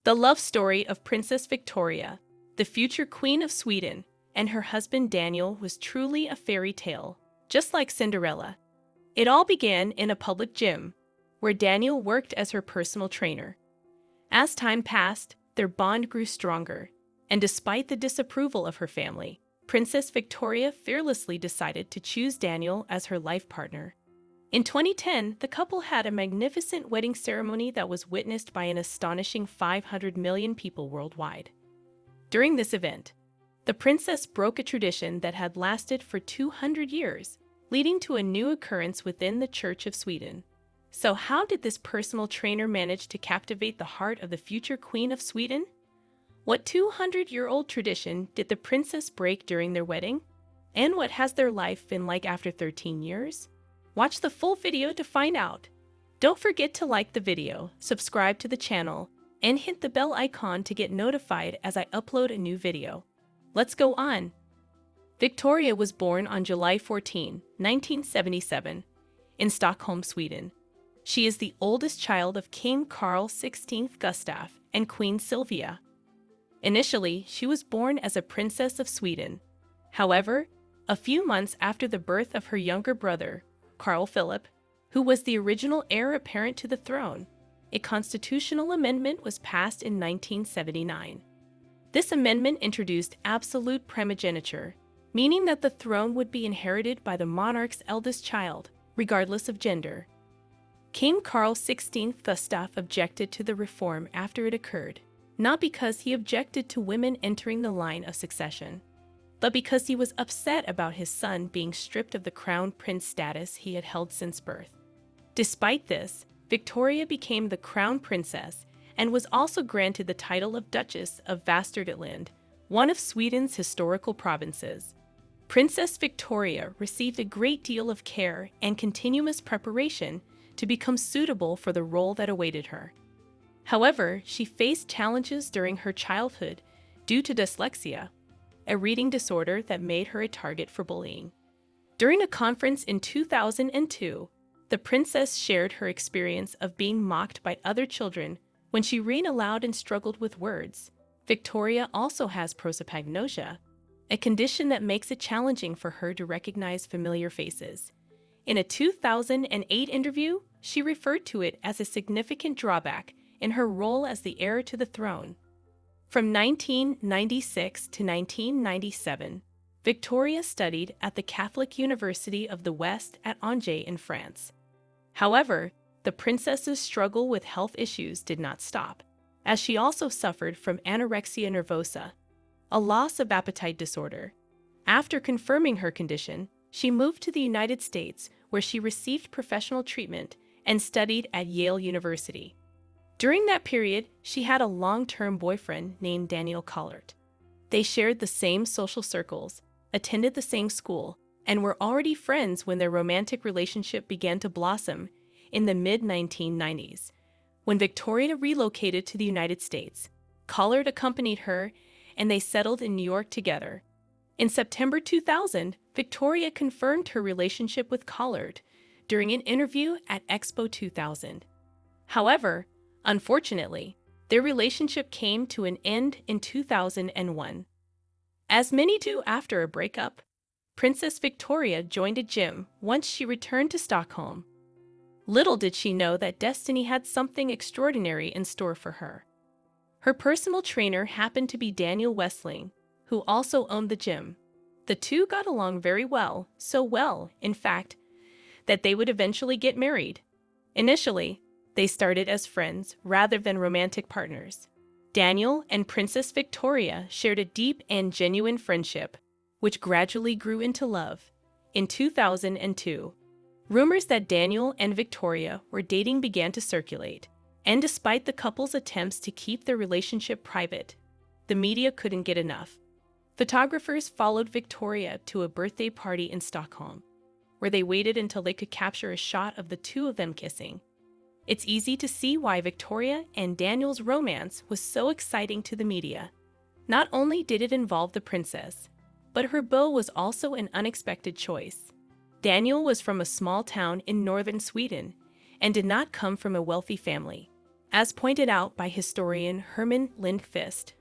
The love story of Princess Victoria, the future Queen of Sweden, and her husband Daniel was truly a fairy tale, just like Cinderella. It all began in a public gym, where Daniel worked as her personal trainer. As time passed, their bond grew stronger, and despite the disapproval of her family, Princess Victoria fearlessly decided to choose Daniel as her life partner. In 2010, the couple had a magnificent wedding ceremony that was witnessed by an astonishing 500 million people worldwide. During this event, the princess broke a tradition that had lasted for 200 years, leading to a new occurrence within the Church of Sweden. So how did this personal trainer manage to captivate the heart of the future Queen of Sweden? What 200-year-old tradition did the princess break during their wedding? And what has their life been like after 13 years? Watch the full video to find out. Don't forget to like the video, subscribe to the channel, and hit the bell icon to get notified as I upload a new video. Let's go on. Victoria was born on July 14, 1977, in Stockholm, Sweden. She is the oldest child of King Carl XVI Gustaf and Queen Sylvia. Initially, she was born as a princess of Sweden. However, a few months after the birth of her younger brother, Carl Philip, who was the original heir apparent to the throne, a constitutional amendment was passed in 1979. This amendment introduced absolute primogeniture, meaning that the throne would be inherited by the monarch's eldest child, regardless of gender. King Carl XVI Gustaf objected to the reform after it occurred, not because he objected to women entering the line of succession, but because he was upset about his son being stripped of the crown prince status he had held since birth. Despite this, Victoria became the crown princess and was also granted the title of Duchess of Västergötland, one of Sweden's historical provinces. Princess Victoria received a great deal of care and continuous preparation to become suitable for the role that awaited her. However, she faced challenges during her childhood due to dyslexia, a reading disorder that made her a target for bullying. During a conference in 2002, the princess shared her experience of being mocked by other children when she read aloud and struggled with words. Victoria also has prosopagnosia, a condition that makes it challenging for her to recognize familiar faces. In a 2008 interview, she referred to it as a significant drawback in her role as the heir to the throne. From 1996 to 1997, Victoria studied at the Catholic University of the West at Angers in France. However, the princess's struggle with health issues did not stop, as she also suffered from anorexia nervosa, a loss of appetite disorder. After confirming her condition, she moved to the United States, where she received professional treatment and studied at Yale University. During that period, she had a long-term boyfriend named Daniel Collert. They shared the same social circles, attended the same school, and were already friends when their romantic relationship began to blossom in the mid-1990s. When Victoria relocated to the United States, Collert accompanied her, and they settled in New York together. In September 2000, Victoria confirmed her relationship with Collert during an interview at Expo 2000. However, unfortunately, their relationship came to an end in 2001. As many do after a breakup, Princess Victoria joined a gym once she returned to Stockholm. Little did she know that destiny had something extraordinary in store for her. Her personal trainer happened to be Daniel Westling, who also owned the gym. The two got along very well, so well, in fact, that they would eventually get married. Initially, they started as friends rather than romantic partners. Daniel and Princess Victoria shared a deep and genuine friendship, which gradually grew into love. In 2002, rumors that Daniel and Victoria were dating began to circulate, and despite the couple's attempts to keep their relationship private, the media couldn't get enough. Photographers followed Victoria to a birthday party in Stockholm, where they waited until they could capture a shot of the two of them kissing. It's easy to see why Victoria and Daniel's romance was so exciting to the media. Not only did it involve the princess, but her beau was also an unexpected choice. Daniel was from a small town in northern Sweden and did not come from a wealthy family. as pointed out by historian Herman Lindqvist.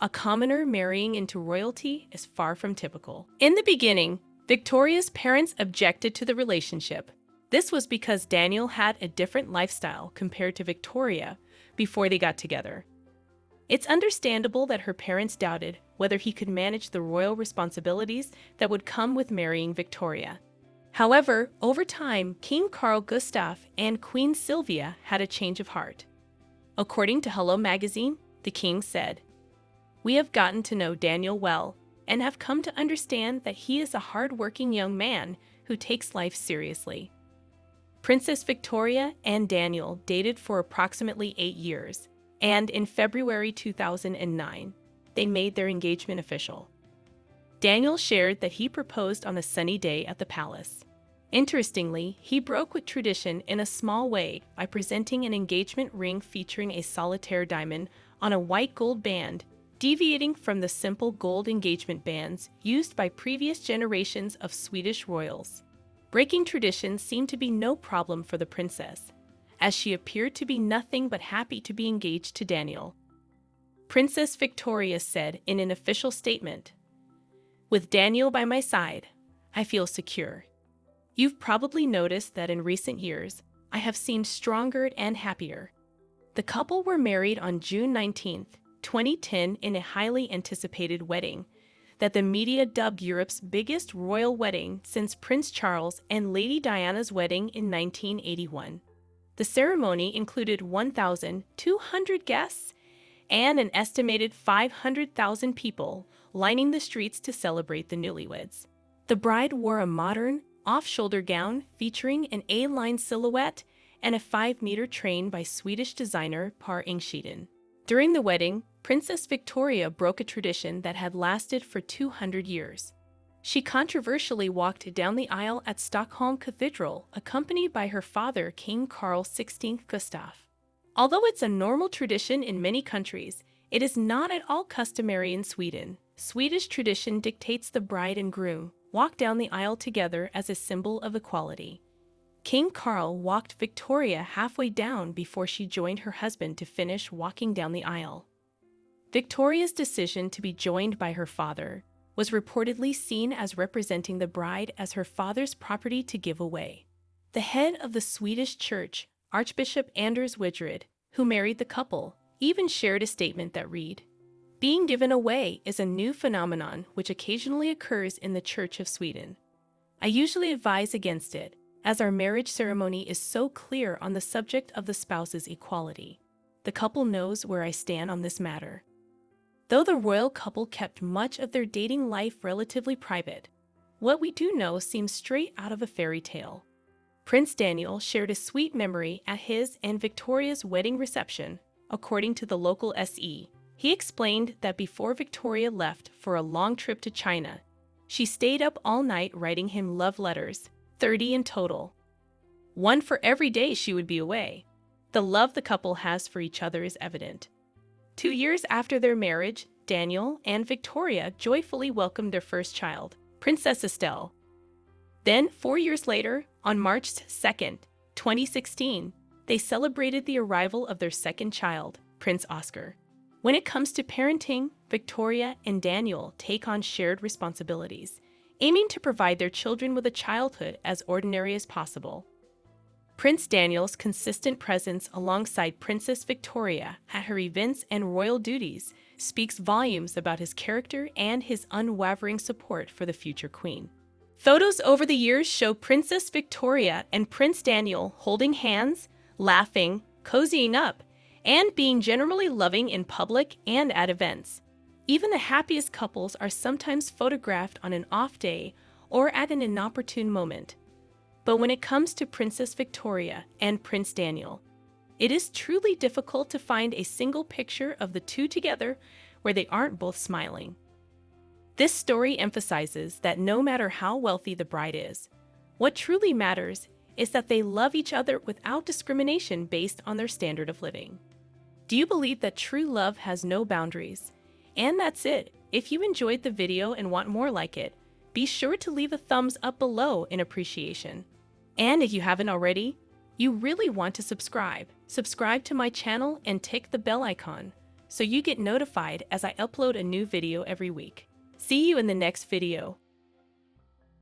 A commoner marrying into royalty is far from typical. In the beginning, Victoria's parents objected to the relationship. This was because Daniel had a different lifestyle compared to Victoria before they got together. It's understandable that her parents doubted whether he could manage the royal responsibilities that would come with marrying Victoria. However, over time, King Carl Gustaf and Queen Sylvia had a change of heart. According to Hello magazine, the king said, "We have gotten to know Daniel well and have come to understand that he is a hard-working young man who takes life seriously." Princess Victoria and Daniel dated for approximately 8 years, and in February 2009, they made their engagement official. Daniel shared that he proposed on a sunny day at the palace. Interestingly, he broke with tradition in a small way by presenting an engagement ring featuring a solitaire diamond on a white gold band, deviating from the simple gold engagement bands used by previous generations of Swedish royals. Breaking tradition seemed to be no problem for the princess, as she appeared to be nothing but happy to be engaged to Daniel. Princess Victoria said in an official statement, "With Daniel by my side, I feel secure. You've probably noticed that in recent years, I have seemed stronger and happier." The couple were married on June 19, 2010 in a highly anticipated wedding that the media dubbed Europe's biggest royal wedding since Prince Charles and Lady Diana's wedding in 1981. The ceremony included 1,200 guests and an estimated 500,000 people lining the streets to celebrate the newlyweds. The bride wore a modern, off-shoulder gown featuring an A-line silhouette and a 5-meter train by Swedish designer Per Ingskiden. During the wedding, Princess Victoria broke a tradition that had lasted for 200 years. She controversially walked down the aisle at Stockholm Cathedral, accompanied by her father, King Carl XVI Gustaf. Although it's a normal tradition in many countries, it is not at all customary in Sweden. Swedish tradition dictates the bride and groom walk down the aisle together as a symbol of equality. King Carl walked Victoria halfway down before she joined her husband to finish walking down the aisle. Victoria's decision to be joined by her father was reportedly seen as representing the bride as her father's property to give away. The head of the Swedish church, Archbishop Anders Widred, who married the couple, even shared a statement that read, "Being given away is a new phenomenon which occasionally occurs in the Church of Sweden. I usually advise against it, as our marriage ceremony is so clear on the subject of the spouse's equality. The couple knows where I stand on this matter." Though the royal couple kept much of their dating life relatively private, what we do know seems straight out of a fairy tale. Prince Daniel shared a sweet memory at his and Victoria's wedding reception, according to the local SE. He explained that before Victoria left for a long trip to China, she stayed up all night writing him love letters, 30 in total. One for every day she would be away. The love the couple has for each other is evident. 2 years after their marriage, Daniel and Victoria joyfully welcomed their first child, Princess Estelle. Then, 4 years later, on March 2, 2016, they celebrated the arrival of their second child, Prince Oscar. When it comes to parenting, Victoria and Daniel take on shared responsibilities, aiming to provide their children with a childhood as ordinary as possible. Prince Daniel's consistent presence alongside Princess Victoria at her events and royal duties speaks volumes about his character and his unwavering support for the future queen. Photos over the years show Princess Victoria and Prince Daniel holding hands, laughing, cozying up, and being generally loving in public and at events. Even the happiest couples are sometimes photographed on an off day or at an inopportune moment. But when it comes to Princess Victoria and Prince Daniel, it is truly difficult to find a single picture of the two together where they aren't both smiling. This story emphasizes that no matter how wealthy the bride is, what truly matters is that they love each other without discrimination based on their standard of living. Do you believe that true love has no boundaries? And that's it. If you enjoyed the video and want more like it, be sure to leave a thumbs up below in appreciation. And if you haven't already, you really want to subscribe. Subscribe to my channel and tick the bell icon so you get notified as I upload a new video every week. See you in the next video.